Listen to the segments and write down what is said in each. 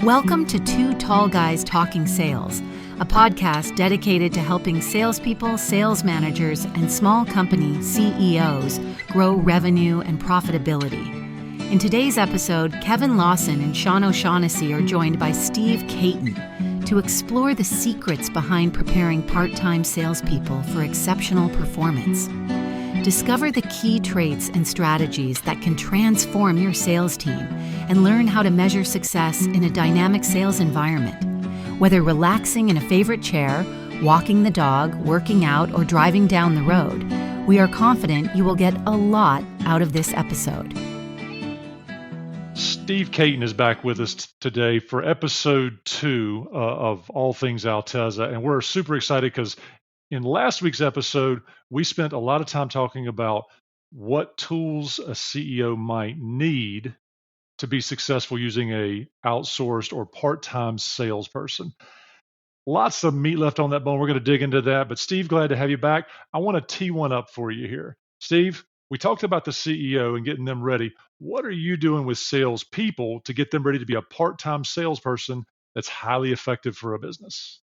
Welcome to Two Tall Guys Talking Sales, a podcast dedicated to helping salespeople, sales managers, and small company CEOs grow revenue and profitability. In today's episode, Kevin Lawson and Sean O'Shaughnessy are joined by Steve Caton to explore the secrets behind preparing part-time salespeople for exceptional performance. Discover the key traits and strategies that can transform your sales team and learn how to measure success in a dynamic sales environment. Whether relaxing in a favorite chair, walking the dog, working out, or driving down the road, we are confident you will get a lot out of this episode. Steve Caton is back with us today for episode 2 of All Things Altezza, and we're super excited because in last week's episode, we spent a lot of time talking about what tools a CEO might need to be successful using a outsourced or part-time salesperson. Lots of meat left on that bone. We're going to dig into that. But Steve, glad to have you back. I want to tee one up for you here. Steve, we talked about the CEO and getting them ready. What are you doing with salespeople to get them ready to be a part-time salesperson that's highly effective for a business?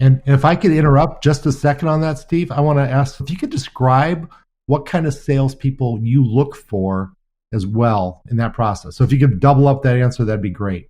And if I could interrupt just a second on that, Steve, I want to ask if you could describe what kind of salespeople you look for as well in that process. So if you could double up that answer, that'd be great.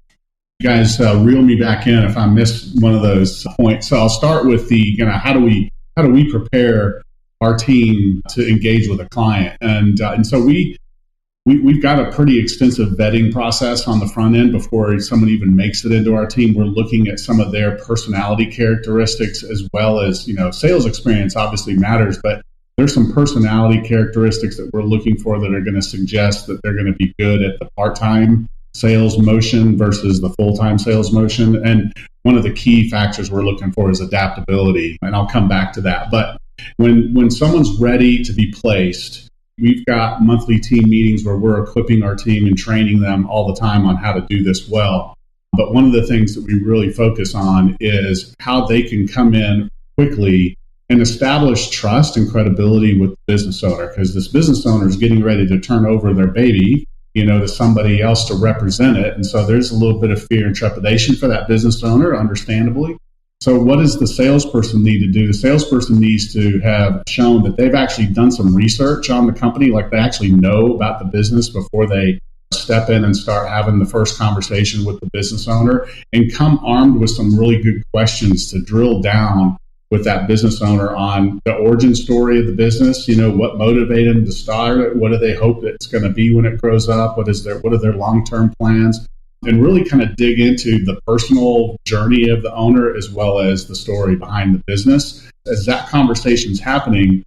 You guys reel me back in if I missed one of those points. So I'll start with the how do we prepare our team to engage with a client, and so we've got a pretty extensive vetting process on the front end before someone even makes it into our team. We're looking at some of their personality characteristics as well as, sales experience obviously matters, but there's some personality characteristics that we're looking for that are going to suggest that they're going to be good at the part-time sales motion versus the full-time sales motion. And one of the key factors we're looking for is adaptability, and I'll come back to that. But when someone's ready to be placed, we've got monthly team meetings where we're equipping our team and training them all the time on how to do this well. But one of the things that we really focus on is how they can come in quickly and establish trust and credibility with the business owner, because this business owner is getting ready to turn over their baby, to somebody else to represent it. And so there's a little bit of fear and trepidation for that business owner, understandably. So what does the salesperson need to do? The salesperson needs to have shown that they've actually done some research on the company, like they actually know about the business before they step in and start having the first conversation with the business owner, and come armed with some really good questions to drill down with that business owner on the origin story of the business. What motivated them to start it? What do they hope that it's going to be when it grows up? What are their long-term plans? And really kind of dig into the personal journey of the owner as well as the story behind the business. As that conversation's happening,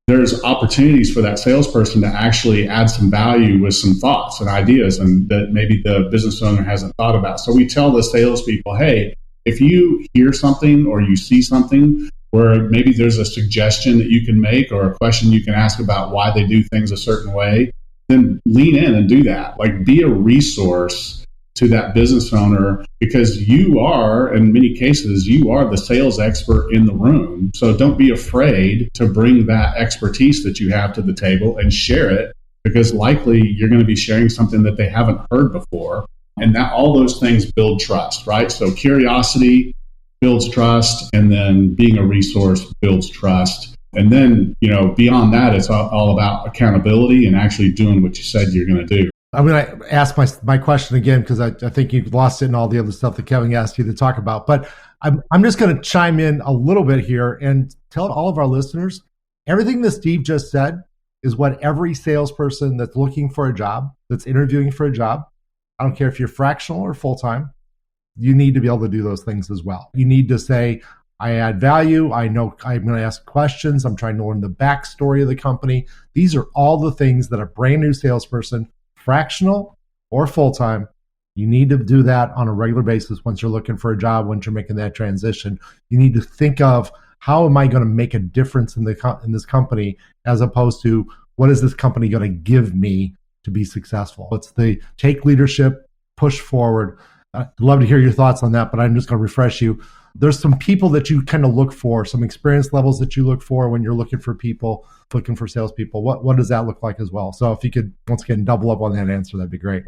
there's opportunities for that salesperson to actually add some value with some thoughts and ideas and that maybe the business owner hasn't thought about. So we tell the salespeople, hey, if you hear something or you see something where maybe there's a suggestion that you can make or a question you can ask about why they do things a certain way, then lean in and do that. Like, be a resource to that business owner, because you are, in many cases, you are the sales expert in the room. So don't be afraid to bring that expertise that you have to the table and share it, because likely you're going to be sharing something that they haven't heard before. And that all those things build trust, right? So curiosity builds trust, and then being a resource builds trust. And then, beyond that, it's all about accountability and actually doing what you said you're going to do. I'm going to ask my question again, because I think you've lost it in all the other stuff that Kevin asked you to talk about. But I'm just going to chime in a little bit here and tell all of our listeners, everything that Steve just said is what every salesperson that's looking for a job, that's interviewing for a job, I don't care if you're fractional or full-time, you need to be able to do those things as well. You need to say, I add value. I know I'm going to ask questions. I'm trying to learn the backstory of the company. These are all the things that a brand new salesperson, fractional or full-time, you need to do that on a regular basis once you're looking for a job, once you're making that transition. You need to think of, how am I going to make a difference in this company, as opposed to, what is this company going to give me to be successful? It's the take leadership, push forward. I'd love to hear your thoughts on that, but I'm just going to refresh you. There's some people that you kind of look for, some experience levels that you look for when you're looking for people, looking for salespeople. What does that look like as well? So if you could, once again, double up on that answer, that'd be great.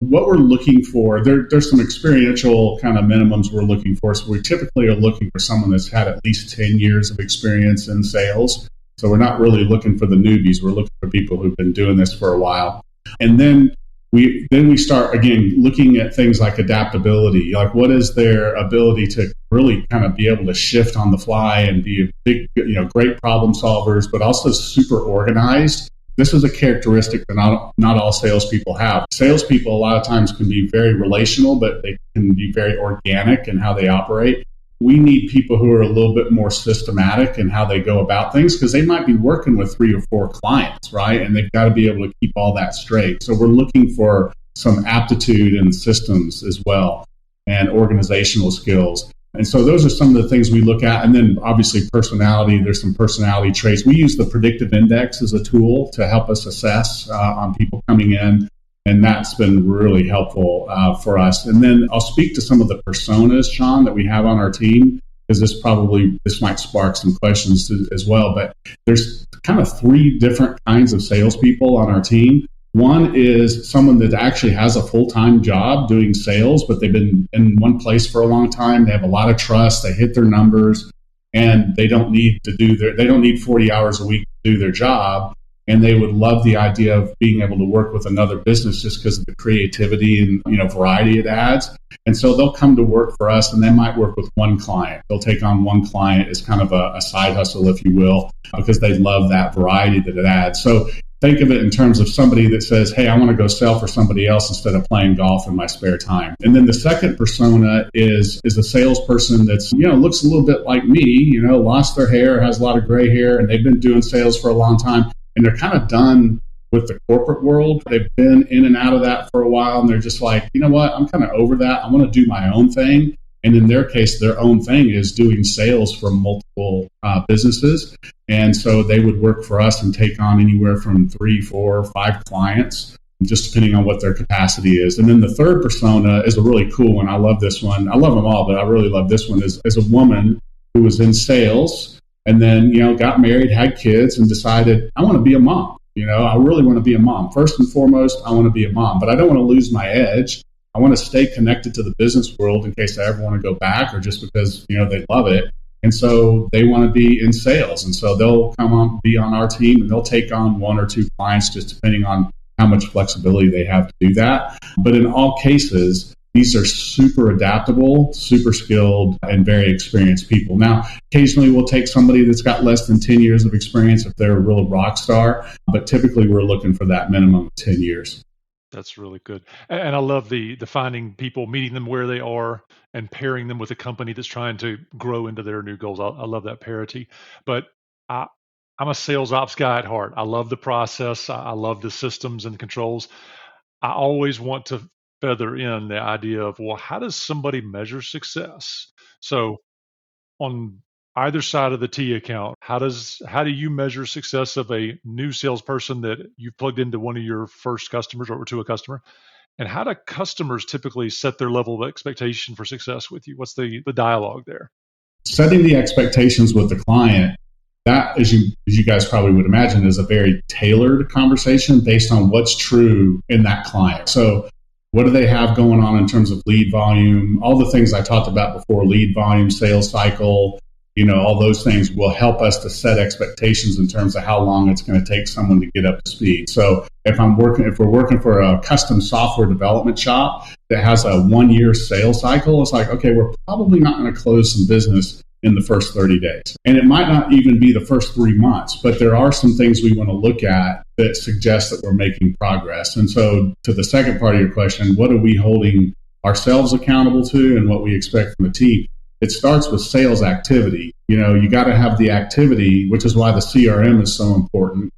what we're looking for, there's some experiential kind of minimums we're looking for. So we typically are looking for someone that's had at least 10 years of experience in sales. So we're not really looking for the newbies. We're looking for people who've been doing this for a while. And then we start, again, looking at things like adaptability. Like, what is their ability to really kind of be able to shift on the fly and be a big, great problem solvers, but also super organized. This is a characteristic that not all salespeople have. Salespeople a lot of times can be very relational, but they can be very organic in how they operate. We need people who are a little bit more systematic in how they go about things, because they might be working with 3 or 4 clients, right? And they've got to be able to keep all that straight. So we're looking for some aptitude in systems as well, and organizational skills. And so those are some of the things we look at. And then obviously personality, there's some personality traits. We use the predictive index as a tool to help us assess on people coming in. And that's been really helpful for us. And then I'll speak to some of the personas, Sean, that we have on our team, because this might spark some questions as well. But there's kind of 3 different kinds of salespeople on our team. One is someone that actually has a full-time job doing sales, but they've been in one place for a long time. They have a lot of trust. They hit their numbers, and they don't need 40 hours a week to do their job. And they would love the idea of being able to work with another business just because of the creativity and variety it adds. And so they'll come to work for us, and they might work with one client. They'll take on one client as kind of a side hustle, if you will, because they love that variety that it adds. So think of it in terms of somebody that says, hey, I want to go sell for somebody else instead of playing golf in my spare time. And then the second persona is a salesperson that's, looks a little bit like me, lost their hair, has a lot of gray hair, and they've been doing sales for a long time. And they're kind of done with the corporate world. They've been in and out of that for a while, and they're just like, you know what, I'm kind of over that. I want to do my own thing. And in their case, their own thing is doing sales for multiple businesses. And so they would work for us and take on anywhere from 3, 4, 5 clients, just depending on what their capacity is. And then the third persona is a really cool one. I love this one. I love them all, but I really love this one is a woman who was in sales, and then, got married, had kids, and decided, I want to be a mom. I really want to be a mom. First and foremost, I want to be a mom, but I don't want to lose my edge. I want to stay connected to the business world in case I ever want to go back, or just because, they love it. And so they want to be in sales. And so they'll be on our team, and they'll take on 1 or 2 clients, just depending on how much flexibility they have to do that. But in all cases, these are super adaptable, super skilled, and very experienced people. Now, occasionally we'll take somebody that's got less than 10 years of experience if they're a real rock star, but typically we're looking for that minimum of 10 years. That's really good. And I love the finding people, meeting them where they are, and pairing them with a company that's trying to grow into their new goals. I love that parity. But I'm a sales ops guy at heart. I love the process. I love the systems and controls. I always want to feather in the idea of, well, how does somebody measure success? So on either side of the T account, how do you measure success of a new salesperson that you've plugged into one of your first customers or to a customer? And how do customers typically set their level of expectation for success with you? What's the dialogue there? Setting the expectations with the client, that, as you guys probably would imagine, is a very tailored conversation based on what's true in that client. So what do they have going on in terms of lead volume? All the things I talked about before, lead volume, sales cycle, all those things will help us to set expectations in terms of how long it's going to take someone to get up to speed. So if we're working for a custom software development shop that has a 1-year sales cycle, it's like, okay, we're probably not going to close some business in the first 30 days. And it might not even be the first 3 months, but there are some things we want to look at that suggest that we're making progress. And so to the second part of your question, what are we holding ourselves accountable to and what we expect from the team? It starts with sales activity. You got to have the activity, which is why the CRM is so important,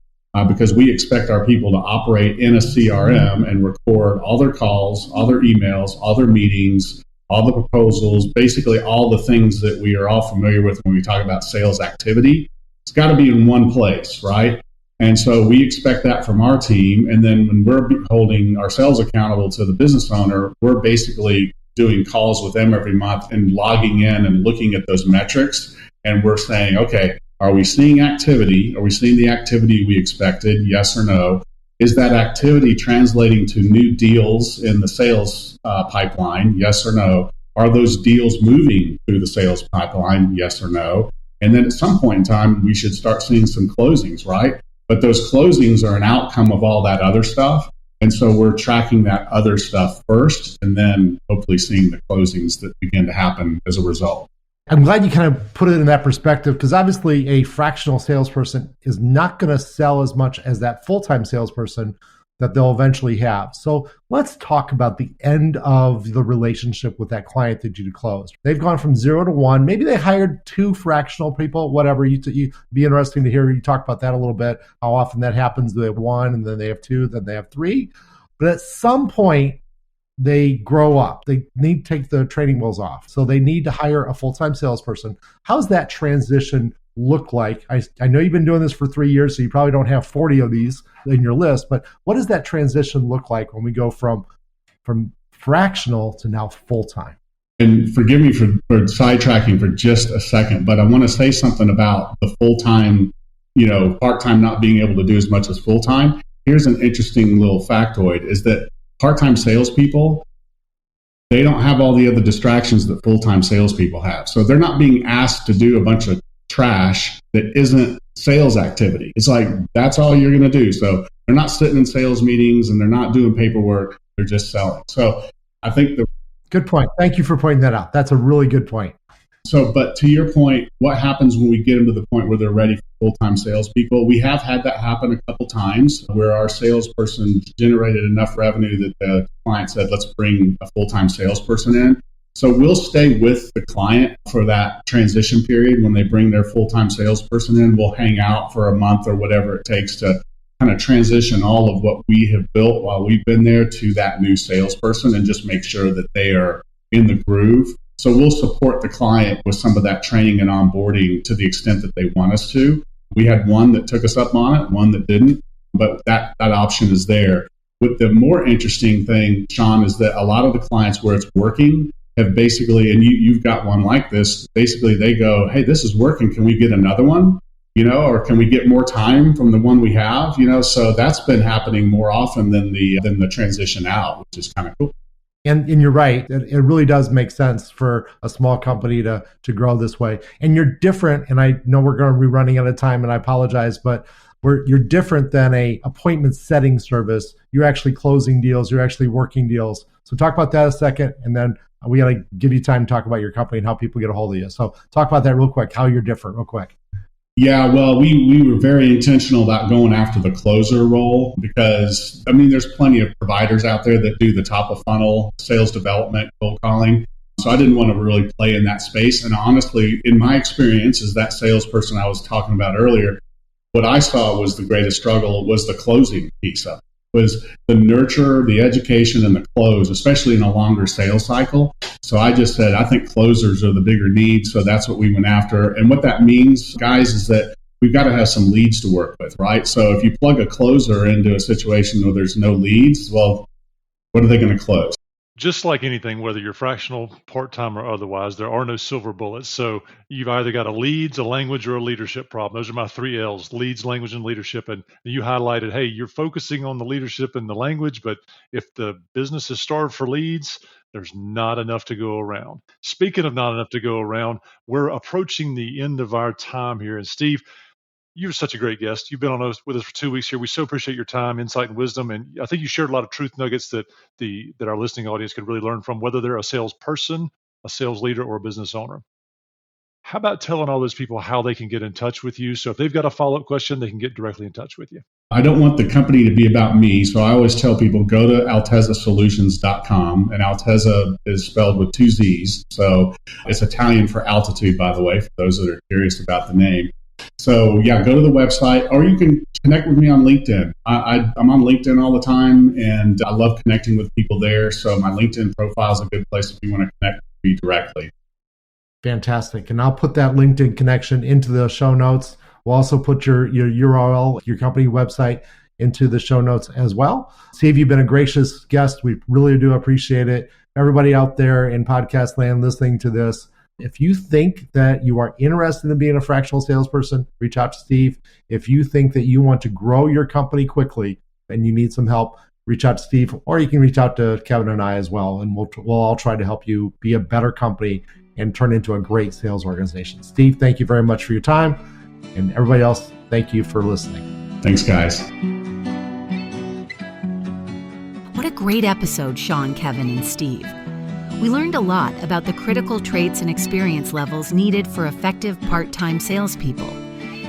because we expect our people to operate in a CRM and record all their calls, all their emails, all their meetings, all the proposals, basically all the things that we are all familiar with when we talk about sales activity. It's got to be in one place, right? And so we expect that from our team. And then when we're holding ourselves accountable to the business owner, we're basically doing calls with them every month and logging in and looking at those metrics. And we're saying, okay, are we seeing activity? Are we seeing the activity we expected? Yes or no? Is that activity translating to new deals in the sales pipeline? Yes or no? Are those deals moving through the sales pipeline? Yes or no? And then at some point in time, we should start seeing some closings, right? But those closings are an outcome of all that other stuff. And so we're tracking that other stuff first, and then hopefully seeing the closings that begin to happen as a result. I'm glad you kind of put it in that perspective, because obviously a fractional salesperson is not going to sell as much as that full-time salesperson that they'll eventually have. So let's talk about the end of the relationship with that client that you closed. They've gone from 0 to 1. Maybe they hired 2 fractional people, whatever. You be interesting to hear you talk about that a little bit, how often that happens. They have 1, and then they have 2, then they have 3. But at some point, they grow up. They need to take the training wheels off. So they need to hire a full-time salesperson. How's that transition look like? I know you've been doing this for 3 years, so you probably don't have 40 of these in your list, but what does that transition look like when we go from fractional to now full-time? And forgive me for sidetracking for just a second, but I want to say something about the full-time, part-time not being able to do as much as full-time. Here's an interesting little factoid, is that part-time salespeople, they don't have all the other distractions that full-time salespeople have. So they're not being asked to do a bunch of trash that isn't sales activity. It's like, that's all you're going to do. So they're not sitting in sales meetings and they're not doing paperwork. They're just selling. So I think good point. Thank you for pointing that out. That's a really good point. So, but to your point, what happens when we get them to the point where they're ready for full-time salespeople? We have had that happen a couple times where our salesperson generated enough revenue that the client said, let's bring a full-time salesperson in. So we'll stay with the client for that transition period. When they bring their full-time salesperson in, we'll hang out for a month or whatever it takes to kind of transition all of what we have built while we've been there to that new salesperson and just make sure that they are in the groove. So we'll support the client with some of that training and onboarding to the extent that they want us to. We had one that took us up on it, one that didn't, but that option is there. But the more interesting thing, Sean, is that a lot of the clients where it's working have basically, and you've got one like this, basically they go, hey, this is working. Can we get another one? Or can we get more time from the one we have? So that's been happening more often than the transition out, which is kind of cool. And you're right. It really does make sense for a small company to grow this way. And you're different. And I know we're going to be running out of time, and I apologize, but you're different than a appointment setting service. You're actually closing deals. You're actually working deals. So talk about that a second, and then we got to give you time to talk about your company and how people get a hold of you. So talk about that real quick, how you're different real quick. Yeah, well, we were very intentional about going after the closer role because, there's plenty of providers out there that do the top of funnel sales development, cold calling. So I didn't want to really play in that space. And honestly, in my experience as that salesperson I was talking about earlier, what I saw was the greatest struggle was the closing piece of it. Was the nurture, the education, and the close, especially in a longer sales cycle. So I just said, I think closers are the bigger need. So that's what we went after. And what that means, guys, is that we've got to have some leads to work with, right? So if you plug a closer into a situation where there's no leads, well, what are they going to close? Just like anything, whether you're fractional, part-time, or otherwise, there are no silver bullets. So you've either got a leads, a language, or a leadership problem. Those are my 3 L's: leads, language, and leadership. And you highlighted, hey, you're focusing on the leadership and the language, but if the business is starved for leads, there's not enough to go around. Speaking of not enough to go around, we're approaching the end of our time here. And Steve, you're such a great guest. You've been with us for 2 weeks here. We so appreciate your time, insight, and wisdom. And I think you shared a lot of truth nuggets that our listening audience could really learn from, whether they're a salesperson, a sales leader, or a business owner. How about telling all those people how they can get in touch with you? So if they've got a follow-up question, they can get directly in touch with you. I don't want the company to be about me. So I always tell people, go to altezasolutions.com. And Alteza is spelled with 2 Z's. So it's Italian for altitude, by the way, for those that are curious about the name. So yeah, go to the website, or you can connect with me on LinkedIn. I'm on LinkedIn all the time, and I love connecting with people there. So my LinkedIn profile is a good place if you want to connect with me directly. Fantastic. And I'll put that LinkedIn connection into the show notes. We'll also put your URL, your company website, into the show notes as well. Steve, you've been a gracious guest. We really do appreciate it. Everybody out there in podcast land listening to this, if you think that you are interested in being a fractional salesperson, reach out to Steve. If you think that you want to grow your company quickly, and you need some help, reach out to Steve, or you can reach out to Kevin and I as well, and we'll all try to help you be a better company and turn into a great sales organization. Steve, thank you very much for your time, and everybody else, thank you for listening. Thanks, guys. What a great episode, Sean, Kevin, and Steve. We learned a lot about the critical traits and experience levels needed for effective part-time salespeople.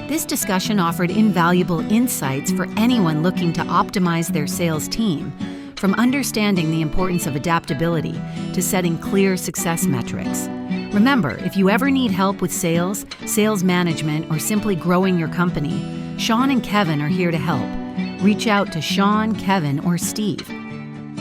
This discussion offered invaluable insights for anyone looking to optimize their sales team, from understanding the importance of adaptability to setting clear success metrics. Remember, if you ever need help with sales, sales management, or simply growing your company, Sean and Kevin are here to help. Reach out to Sean, Kevin, or Steve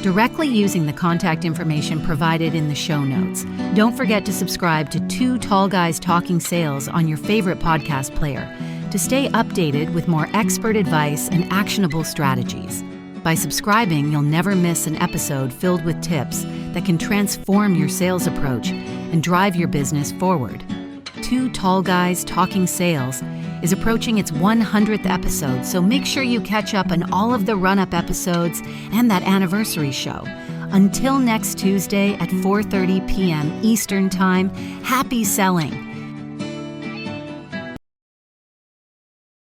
directly using the contact information provided in the show notes. Don't forget to subscribe to Two Tall Guys Talking Sales on your favorite podcast player to stay updated with more expert advice and actionable strategies. By subscribing, you'll never miss an episode filled with tips that can transform your sales approach and drive your business forward. Two Tall Guys Talking Sales is approaching its 100th episode, so make sure you catch up on all of the run-up episodes and that anniversary show. Until next Tuesday at 4:30 p.m. Eastern Time, happy selling!